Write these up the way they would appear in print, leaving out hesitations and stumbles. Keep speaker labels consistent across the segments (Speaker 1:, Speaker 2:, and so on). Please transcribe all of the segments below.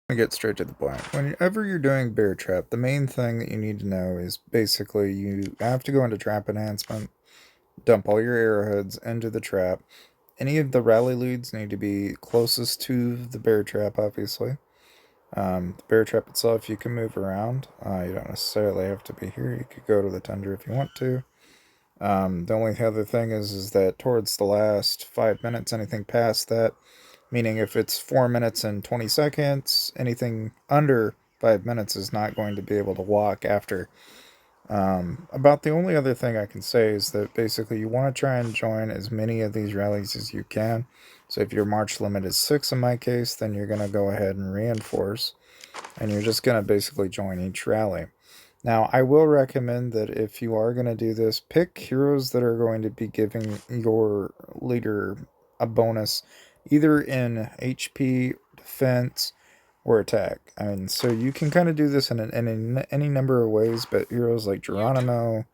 Speaker 1: To get straight to the point. Whenever you're doing bear trap, the main thing that you need to know is basically you have to go into trap enhancement, dump all your arrowheads into the trap. Any of the rally leads need to be closest to the bear trap, obviously. The bear trap itself, you can move around. You don't necessarily have to be here. You could go to the tundra if you want to. The only other thing is that towards the last 5 minutes, anything past that, meaning if it's 4 minutes and 20 seconds, anything under 5 minutes is not going to be able to walk after. About the only other thing I can say is that basically you want to try and join as many of these rallies as you can. So if your march limit is 6 in my case, then you're going to go ahead and reinforce, and you're just going to basically join each rally. Now, I will recommend that if you are going to do this, pick heroes that are going to be giving your leader a bonus either in HP, defense, or attack. I mean, so you can kind of do this in any number of ways, but heroes like Geronimo,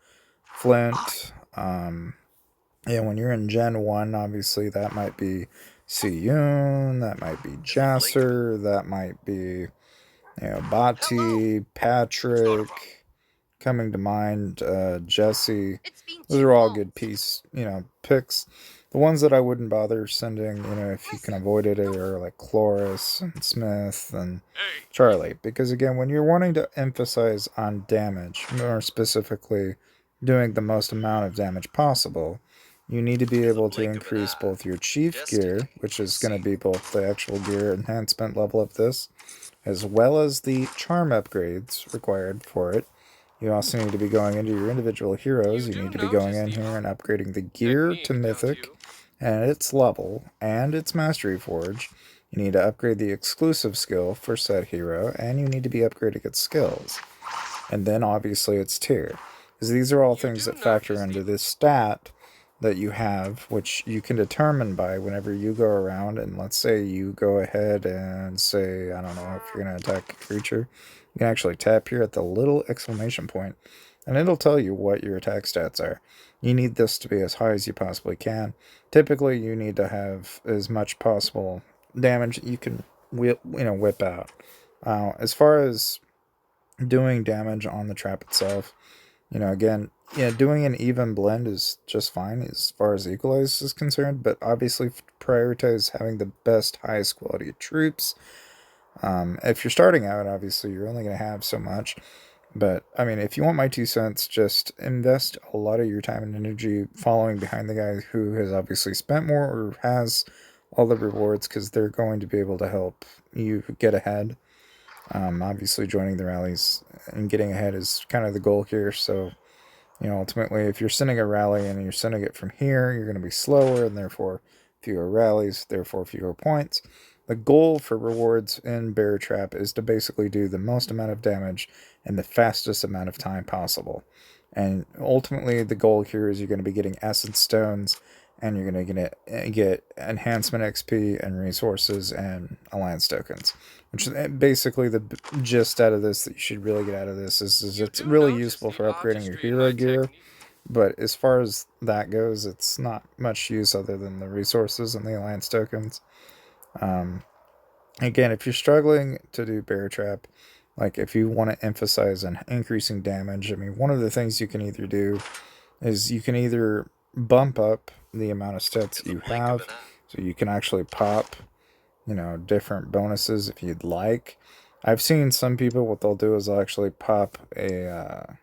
Speaker 1: Flint, yeah, when you're in Gen 1, obviously that might be Siyun, that might be Jasser, that might be, Bati, Patrick, coming to mind, Jesse. Those are all good picks. The ones that I wouldn't bother sending, if you can avoid it, are like Cloris and Smith and Charlie. Because again, when you're wanting to emphasize on damage, more specifically doing the most amount of damage possible, you need to be able to increase both your chief gear, which is going to be both the actual gear enhancement level of this, as well as the charm upgrades required for it. You also need to be going into your individual heroes. You need to be going in here and upgrading the gear to mythic and its level and its mastery forge. You need to upgrade the exclusive skill for said hero, and you need to be upgrading its skills. And then obviously its tier. Because these are all things that factor into this stat that you have, which you can determine by whenever you go around, and let's say you go ahead and say, I don't know, if you're going to attack a creature, you can actually tap here at the little exclamation point, and it'll tell you what your attack stats are. You need this to be as high as you possibly can. Typically, you need to have as much possible damage you can whip out. As far as doing damage on the trap itself, again, yeah, doing an even blend is just fine as far as equalize is concerned, but obviously prioritize having the best, highest quality of troops. If you're starting out, obviously you're only going to have so much, but I mean, if you want my 2 cents, just invest a lot of your time and energy following behind the guy who has obviously spent more or has all the rewards, because they're going to be able to help you get ahead. Obviously, joining the rallies and getting ahead is kind of the goal here. So, ultimately, if you're sending a rally and you're sending it from here, you're going to be slower and therefore fewer rallies, therefore fewer points. The goal for rewards in Bear Trap is to basically do the most amount of damage in the fastest amount of time possible. And ultimately, the goal here is you're going to be getting Essence Stones, and you're going to get enhancement XP and resources and alliance tokens. Which is basically the gist out of this that you should really get out of this is it's really useful for upgrading your hero gear, but as far as that goes, it's not much use other than the resources and the alliance tokens. Um, Again, if you're struggling to do bear trap, like if you want to emphasize on increasing damage, I mean, one of the things you can either do is you can either bump up the amount of stats you have, so you can actually pop, different bonuses if you'd like. I've seen some people, what they'll do is they'll actually pop a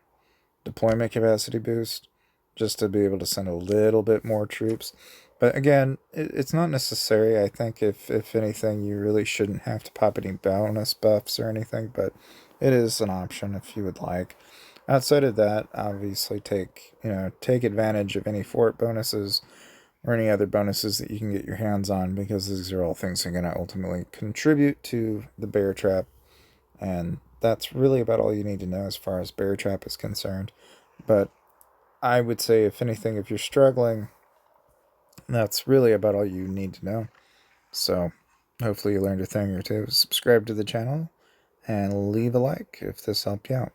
Speaker 1: deployment capacity boost just to be able to send a little bit more troops. But again, it's not necessary. I think if anything, you really shouldn't have to pop any bonus buffs or anything, but it is an option if you would like. Outside of that, obviously take advantage of any fort bonuses or any other bonuses that you can get your hands on, because these are all things that are going to ultimately contribute to the bear trap. And that's really about all you need to know as far as bear trap is concerned. But I would say, if anything, if you're struggling, that's really about all you need to know. So hopefully you learned a thing or two. Subscribe to the channel and leave a like if this helped you out.